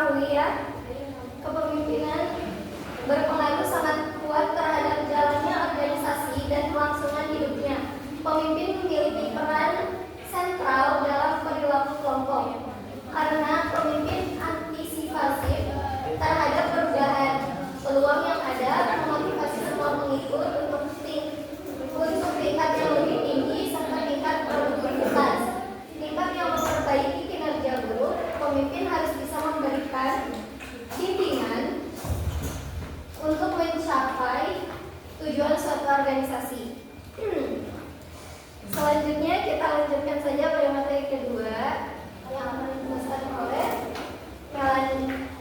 ketahui ya, kepemimpinan berpengaruh sangat kuat terhadap jalannya organisasi dan kelangsungan hidupnya. Pemimpin memiliki peran sentral dalam perilaku kelompok karena pemimpin antisipasif terhadap perubahan, peluang yang ada, memotivasi semua pengikut untuk tingkat yang lebih tinggi serta tingkat produktivitas. Tingkat yang memperbaiki kinerja guru, pemimpin harus bisa memberikan bimbingan untuk mencapai tujuan suatu organisasi. Selanjutnya kita lanjutkan saja pada materi kedua yang akan dijelaskan oleh Melanie.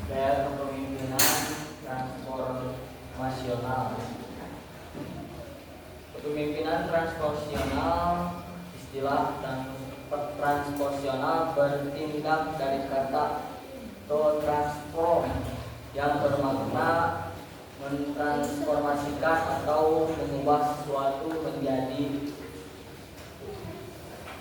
Gaya kepemimpinan transformasional. Kepemimpinan transformasional, istilah transformasional bertindak dari kata to transform yang bermakna mentransformasikan atau mengubah sesuatu menjadi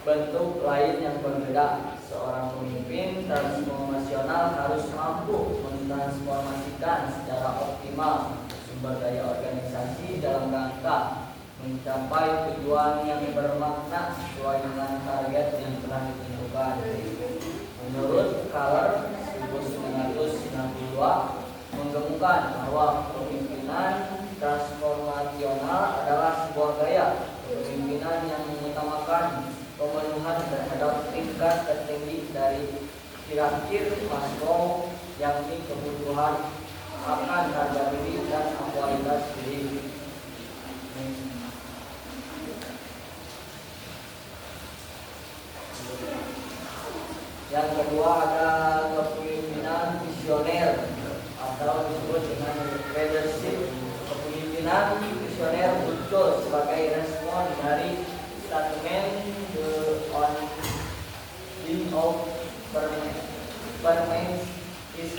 bentuk lain yang berbeda. Seorang pemimpin transformasional harus mampu mentransformasikan secara optimal sumber daya organisasi dalam rangka mencapai tujuan yang bermakna sesuai dengan target yang telah ditentukan. Menurut Keller 1992 menggemukan bahwa kepemimpinan transformasional adalah sebuah gaya kepemimpinan yang mengutamakan pemenuhan terhadap tingkat tertinggi dari piramid Maslow, yakni kebutuhan akan harga diri dan kualitas diri. Yang kedua ada kepemimpinan visioner atau disebut dengan leadership. Kepemimpinan visioner muncul sebagai respon dari statement on being of permanent is.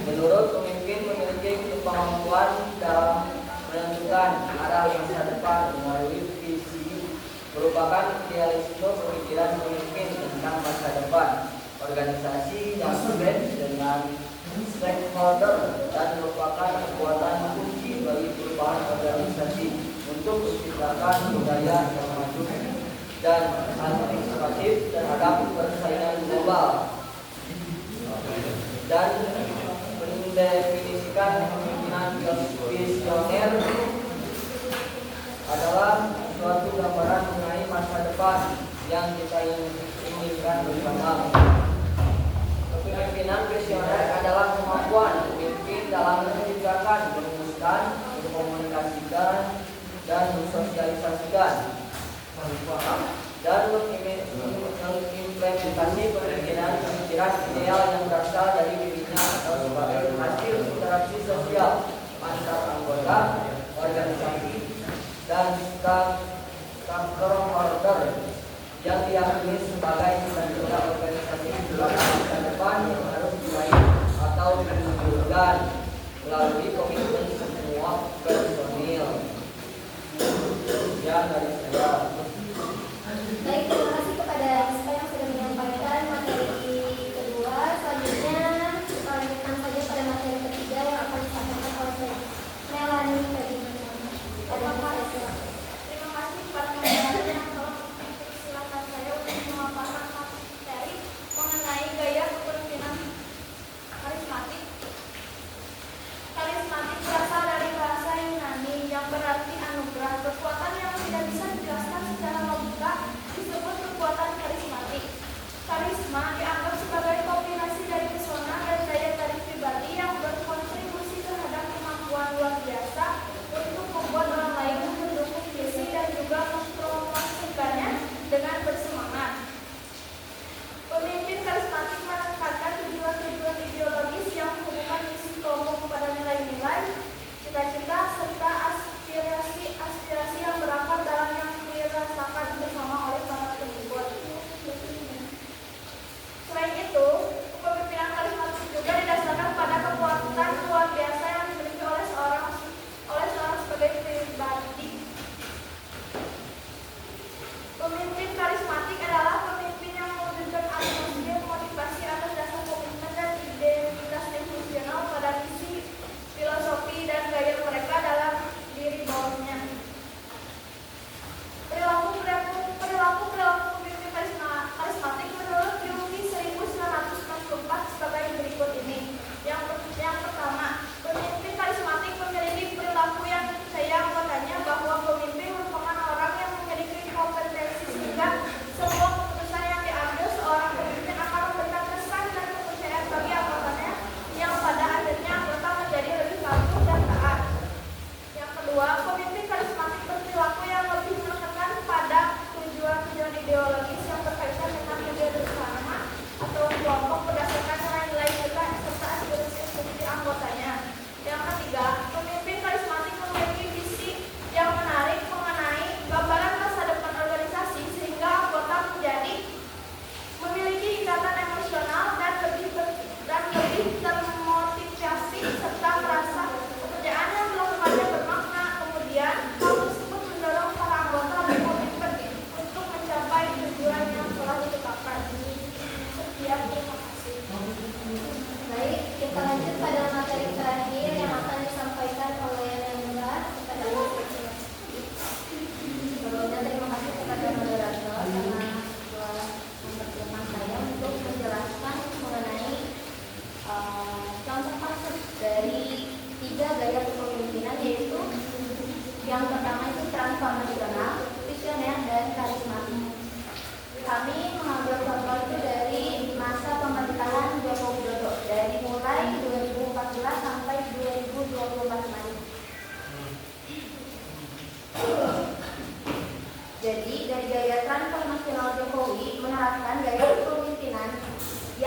Menurut pemimpin memiliki kemampuan dalam menentukan arah masa depan melalui visi, merupakan idealisme pemikiran pemimpin tentang masa depan organisasi yang blend dengan stakeholder dan merupakan kekuatan kunci bagi perubahan organisasi untuk menciptakan budaya yang maju dan antisipatif terhadap persaingan global, dan mendefinisikan kepemimpinan visioner adalah suatu gambaran mengenai masa depan yang kita inginkan bersama. Kepemimpinan visioner adalah kemampuan pemimpin dalam menciptakan, merumuskan, mengkomunikasikan, dan mensosialisasikan dan mengimplementasi pemikiran ideal yang berasal dari dirinya atau sebagai hasil interaksi sosial antar anggota organisasi dan stakeholder yang diyakini sebagai cita-cita organisasi dalam masa depan yang harus diraih atau diwujudkan melalui komitmen semua personil. Ya, dari saya. Baik, terima kasih kepada Rizka yang sudah menyampaikan materi kedua. Selanjutnya kita lanjutkan saja pada materi ketiga yang akan disampaikan oleh Melanie tadi. Terima kasih kepada moderator yang telah mempersilahkan saya untuk memaparkan materi mengenai gaya kepemimpinan karismatik. Karismatik berasal dari bahasa Yunani yang berarti anugerah, kekuatan yang tidak bisa dijelaskan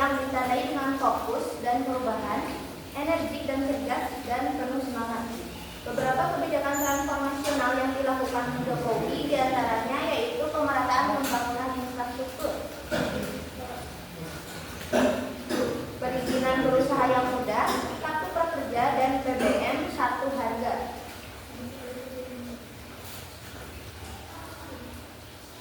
yang ditandai dengan fokus dan perubahan, energik dan cerdas, dan penuh semangat. Beberapa kebijakan transformasional yang dilakukan Jokowi diantaranya yaitu pemerataan pembangunan infrastruktur, perizinan berusaha yang mudah, kartu prakerja, dan BBM satu harga.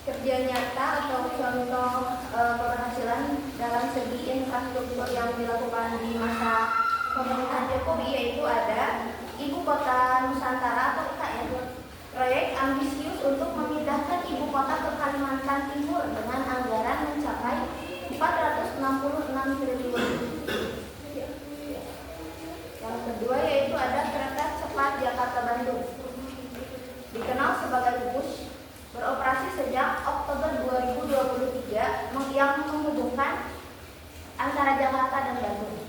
Kerja nyata atau contoh keberhasilan dalam segi infrastruktur yang dilakukan di masa pemerintahan Jokowi yaitu ada Ibu Kota Nusantara atau IKN, proyek ambisius untuk memindahkan ibu kota ke Kalimantan Timur dengan anggaran mencapai 466 triliun. Yang kedua yaitu ada kereta cepat Jakarta-Bandung, dikenal sebagai WUS, beroperasi sejak Oktober 2023 yang menghubungkan antara Jakarta dan Bandung.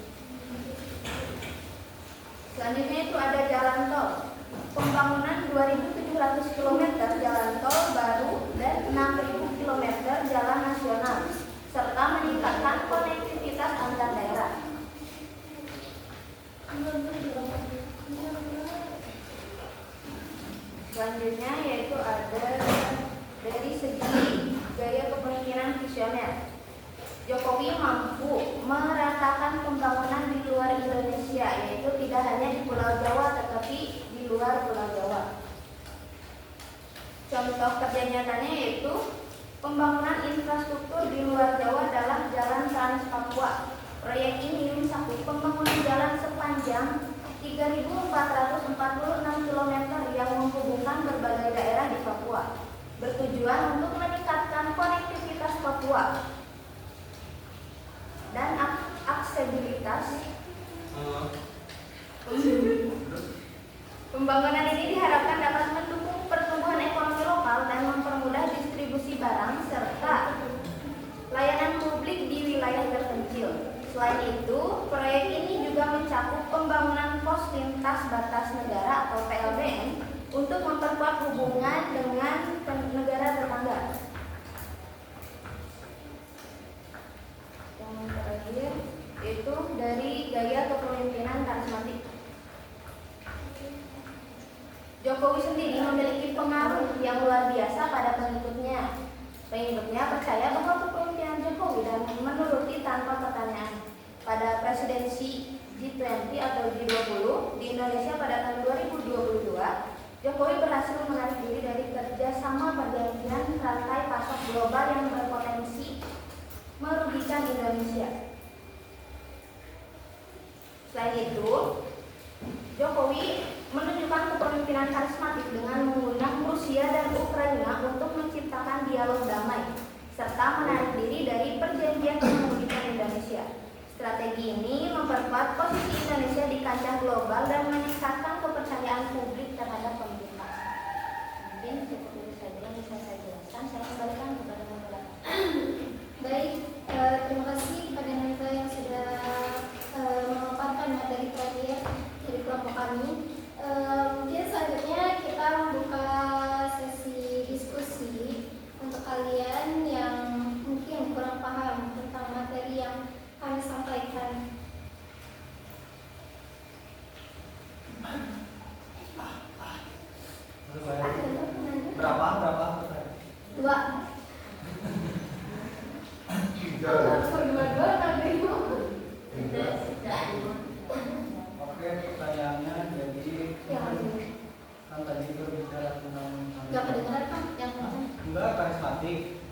Selanjutnya itu ada jalan tol, pembangunan 2.700 km jalan tol baru dan 6.000 km jalan nasional, serta meningkatkan konektivitas antar daerah. Selanjutnya yaitu ada dari segi gaya kepemimpinan visioner. Jokowi mampu meratakan pembangunan di luar Indonesia, yaitu tidak hanya di Pulau Jawa tetapi di luar Pulau Jawa. Contoh kerja nyatanya yaitu pembangunan infrastruktur di luar Jawa dalam Jalan Trans Papua. Proyek ini mencakup pembangunan jalan sepanjang 3.446 km yang menghubungkan berbagai daerah di Papua, bertujuan untuk meningkatkan konektivitas Papua dan aksesibilitas. Pembangunan ini diharapkan dapat mendukung pertumbuhan ekonomi lokal dan mempermudah distribusi barang serta layanan publik di wilayah terpencil. Selain itu, proyek ini juga mencakup pembangunan pos lintas batas negara atau PLBN untuk memperkuat hubungan dengan negara tetangga. Yang terakhir itu dari gaya kepemimpinan karismatik. Jokowi sendiri memiliki pengaruh yang luar biasa pada pengikutnya. Pengikutnya percaya bahwa kepemimpinan Jokowi dan menuruti tanpa pertanyaan. Pada presidensi G20 atau G20 di Indonesia pada tahun 2022, Jokowi berhasil menarik diri dari kerjasama perjanjian rantai pasok global yang berpotensi merugikan Indonesia. Selain itu, Jokowi menunjukkan kepemimpinan karismatik dengan mengundang Rusia dan Ukraina untuk menciptakan dialog damai, serta menarik diri dari perjanjian yang merugikan Indonesia. Strategi ini memperkuat posisi Indonesia di kancah global dan meningkatkan kepercayaan publik terhadap pemerintah. Mungkin cukup itu saja yang bisa saya jelaskan. Saya kembalikan kepada moderator. Baik, terima kasih kepada Nanda yang sudah memaparkan materi terakhir dari kelompok kami. Mungkin selanjutnya kita membuka sesi diskusi untuk kalian yang mungkin kurang paham tentang materi yang kami sampaikan. Berapa? Dua. Dua nanti. Oke, pertanyaannya jadi kan tadi berbicara tentang Gak kedengeran Pak? Yang enggak karismatik.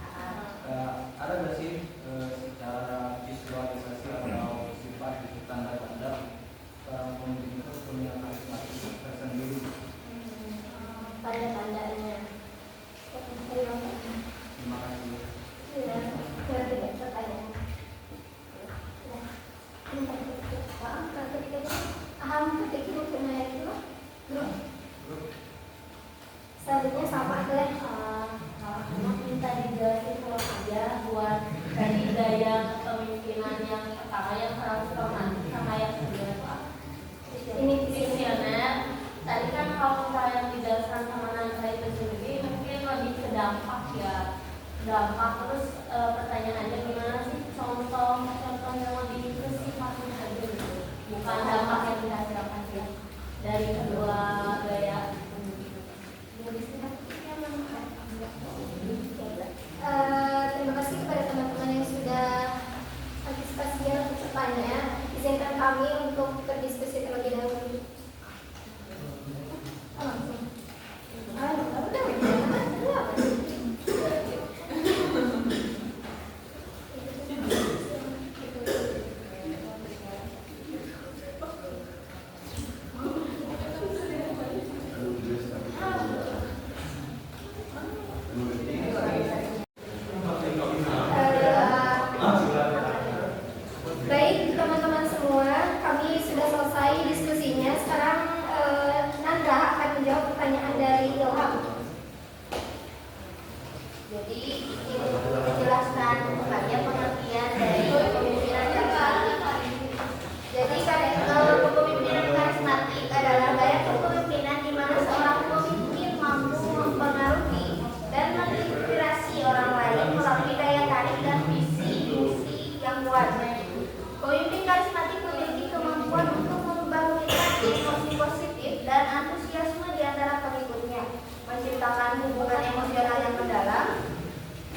Ada nggak sih secara visualisasi atau sifat gitu tanda-tanda seorang pemimpin itu punya karismatik tersendiri? tanda-tandanya. Terima kasih. Ya, tidak pertanyaan. Selanjutnya sama deh, minta dijelasin kalau aja buat tadi gaya kepemimpinan yang pertama yang transformatif sama yang kedua Pak. Ini visioner. Tadi kan kalau misalnya dijelaskan sama Nanda itu sendiri mungkin lebih ke dampak ya. Dampak terus pertanyaannya gimana sih contoh yang bertanya, izinkan kami untuk berdiskusi terlebih dahulu. Langsung. Baik teman-teman semua, kami sudah selesai diskusinya. Sekarang Nanda akan menjawab pertanyaan dari Ilham. Jadi menjelaskan kepada pengertian dari kepemimpinan karismatik. Jadi kepemimpinan karismatik adalah gaya kepemimpinan di mana seorang pemimpin mampu mempengaruhi dan menginspirasi orang lain melalui daya tarik dan visi misi yang kuat. Pemimpin karismatik memiliki kemampuan untuk membangkitkan emosi positif dan antusiasme di antara pengikutnya, menciptakan hubungan emosional yang mendalam.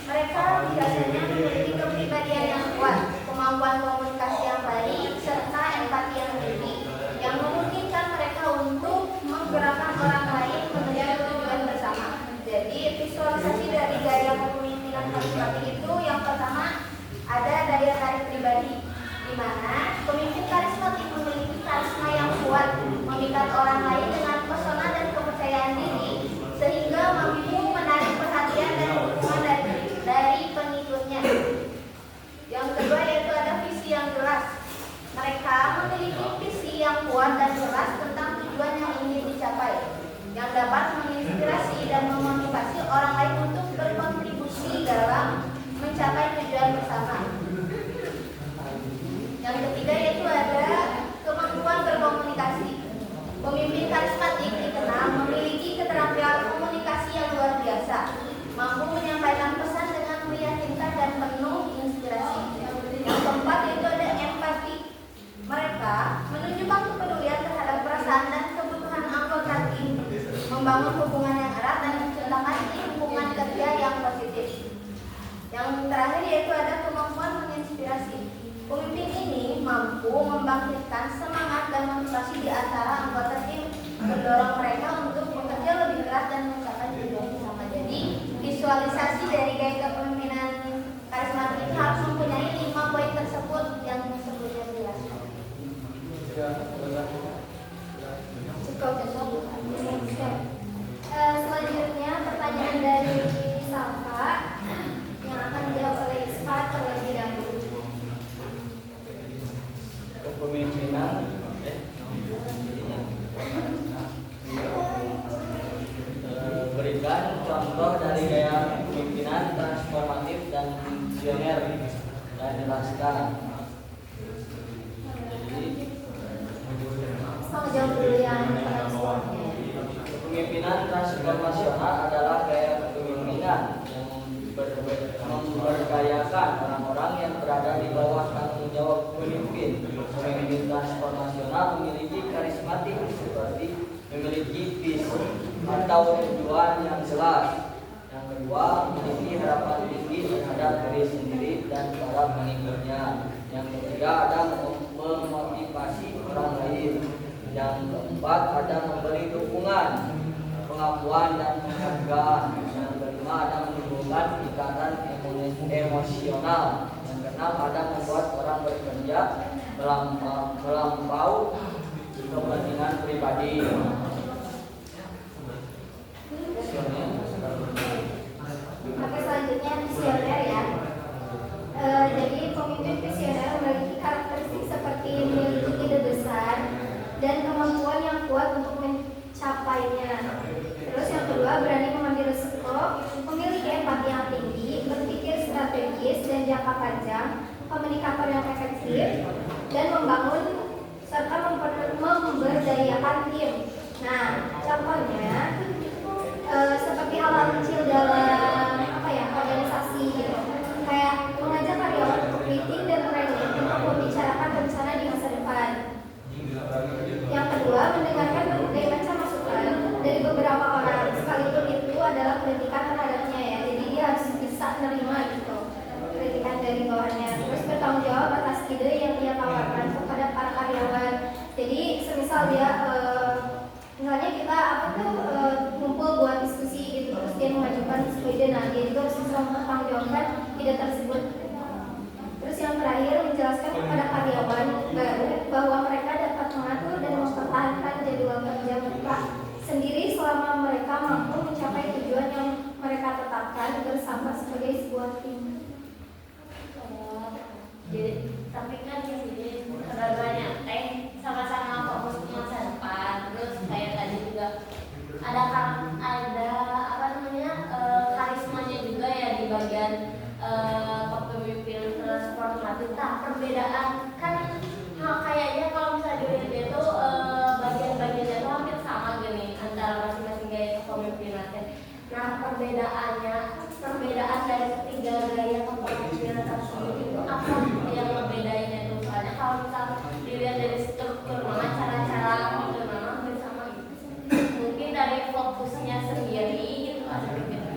Mereka biasanya memiliki kepribadian yang kuat, kemampuan komunikasi yang baik, serta empati yang tinggi, yang memungkinkan mereka untuk menggerakkan orang lain menuju tujuan bersama. Jadi visualisasi dari gaya kepemimpinan karismatik itu yang pertama ada daya tarik pribadi, di mana pemimpin karismatik memiliki karisma yang kuat, memikat orang lain dengan pesona dan kepercayaan diri, sehingga mampu menarik perhatian dan dukungan dari pengikutnya. Yang kedua yaitu ada visi yang jelas. Mereka memiliki visi yang kuat dan jelas tentang tujuan yang ingin dicapai, yang dapat menginspirasi dan memotivasi orang lain untuk berkontribusi dalam mencapai tujuan bersama. Yang ketiga yaitu ada kemampuan berkomunikasi. Pemimpin karismatik dikenal memiliki keterampilan komunikasi yang luar biasa, mampu menyampaikan pesan dengan meyakinkan dan penuh inspirasi. Yang keempat yaitu ada empati. Mereka menunjukkan kepedulian terhadap perasaan dan kebutuhan anggota tim, membangun hubungan yang erat dan menciptakan lingkungan kerja yang positif. Yang terakhir yaitu ada kemampuan menginspirasi. Pemimpin ini mampu membangkitkan semangat dan motivasi di antara anggota tim, mendorong mereka untuk bekerja lebih keras dan mencapai tujuan bersama. Jadi visualisasi dari gaya kepemimpinan karismatik ini harus mempunyai 5 poin tersebut yang sebelumnya dijelaskan. Cukup. Selanjutnya pertanyaan dari Salva yang akan dijawab oleh Isfat terlebih dahulu. Kepemimpinan berikan contoh dari gaya kepemimpinan transformatif dan visioner dan jelaskan. Jawab dulu yang transformnya. Kepemimpinan transformasional adalah gaya kepemimpinan yang memberdayakan orang-orang yang berada di bawah tanggung jawab pemimpin. Pemimpin transformasional memiliki karismatik seperti memiliki visi atau tujuan yang jelas. Yang kedua, memiliki harapan tinggi terhadap diri sendiri dan para pengikutnya. Yang ketiga, ada memotivasi orang lain. Yang keempat, ada memberi dukungan, pengakuan dan penghargaan. Yang kelima, ada menimbulkan ikatan emosional. Yang keenam, ada membuat orang bekerja melampau kepentingan pribadi. Oke, selanjutnya visioner ya. Jadi pemimpin visioner memiliki karakteristik seperti memiliki ide besar dan kemampuan yang kuat untuk mencapainya. Terus yang kedua, berani mengambil risiko, memiliki empati yang tinggi, berpikir strategis dan jangka panjang, komunikator yang efektif, dan membangun serta memberdayakan tim. Nah, contohnya seperti hal-hal kecil dalam organisasi gitu, kayak mengajak karyawan untuk meeting dan training untuk membicarakan rencana di masa depan. Yang kedua, mendengarkan berbagai macam masukan dari beberapa orang, sekalipun itu adalah kritikan terhadapnya ya. Jadi dia harus bisa menerima gitu kritikan dari bawahannya. Terus bertanggung jawab atas ide yang dia tahu tidak tersebut. Terus yang terakhir, menjelaskan kepada karyawan baru bahwa mereka dapat mengatur dan mempertahankan jadwal kerja mereka sendiri selama mereka mampu mencapai tujuan yang mereka tetapkan bersama sebagai sebuah tim. Jadi, tapi kan di sini keduanya sama-sama fokus ke masa depan. Terus kayak tadi juga ada apa namanya karismanya juga ya di bagian kepemimpinan transformatif. Nah, perbedaan kan kayaknya kalau misalnya dilihat itu bagian-bagiannya itu hampir sama gini antara masing-masing gaya kepemimpinannya. Nah, perbedaan dari ketiga gaya kepemimpinan tersebut itu apa yang membedainnya itu? Soalnya kalau misalnya dilihat dari struktur cara-cara kepemimpinan hampir sama gitu. Mungkin dari fokusnya sendiri gitu ada perbedaan.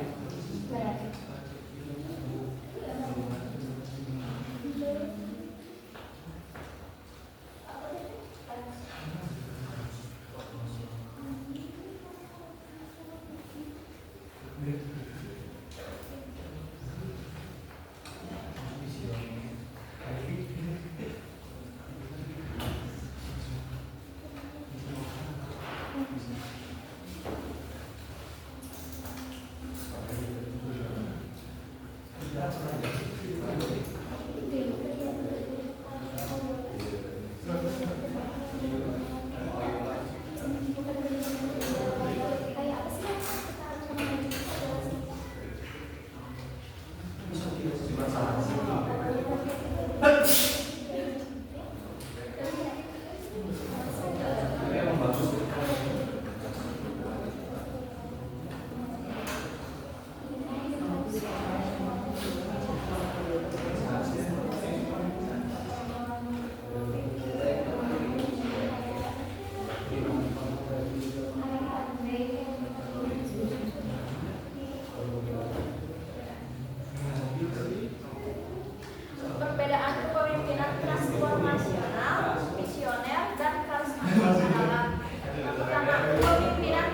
Perbedaan kepemimpinan transformasional, visioner, dan karismatik adalah yang pertama, kepemimpinan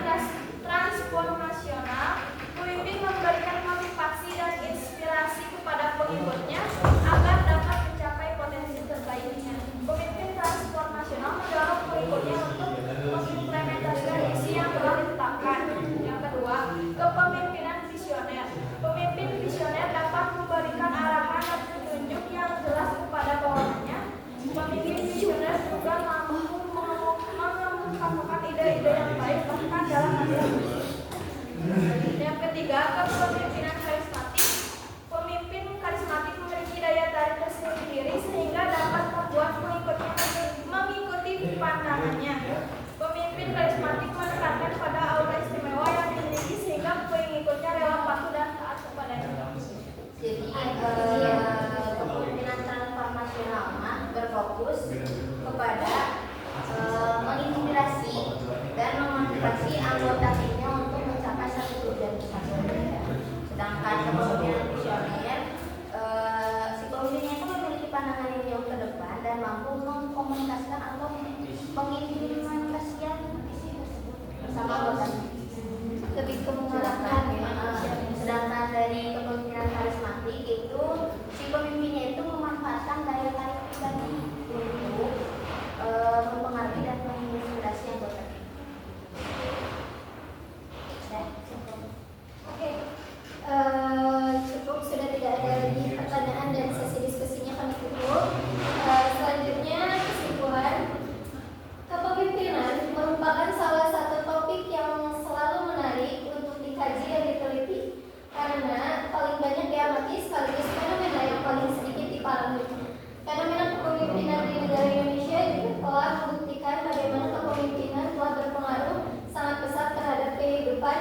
transformasional. Pemimpin memberikan motivasi dan inspirasi kepada pengikutnya agar dapat mencapai potensi terbaiknya. Pemimpin transformasional mendorong pengikutnya untuk mengimplementasikan misi yang telah ditetapkan. Yang kedua, kepemimpinan visioner. Pemimpin visioner dapat memberikan arahan dan petunjuk yang jelas kepada bawahannya. Pemimpin visioner juga mampu mengemukakan ide-ide yang baik bahkan dalam masa misi. Yang ketiga, kepemimpinan karismatik. Pemimpin karismatik memiliki daya tarik tersendiri sehingga dapat membuat pengikutnya mengikuti pandangannya. Pemimpin karismatik menekankan pada aura istimewa yang dimiliki sehingga pengikutnya rela patuh dan taat kepadanya. Jadi kepemimpinan transformasional berfokus kepada menginspirasi dan memotivasi anggota timnya untuk mencapai satu tujuan bersama. Sedangkan kepemimpinan visioner, si pemimpinnya itu memiliki pandangan yang jauh ke depan dan mampu mengkomunikasikan atau mengimplementasikan visi tersebut bersama anggota. Lebih ke mengarahkan Sedangkan dari kepemimpinan karismatik itu si pemimpinnya itu memanfaatkan daya tarik pribadi untuk mempengaruhi dan menginspirasi anggota. Oke, cukup, sudah tidak ada lagi pertanyaan dan sesi diskusinya kami tutup. Selanjutnya kesimpulan, kepemimpinan merupakan salah satu topik yang selalu menarik untuk dikaji dan diteliti karena paling banyak diamati sekaligus fenomena yang paling sedikit dipahami. Fenomena kepemimpinan di negara Indonesia juga telah membuktikan bagaimana kepemimpinan telah berpengaruh sangat besar terhadap kehidupan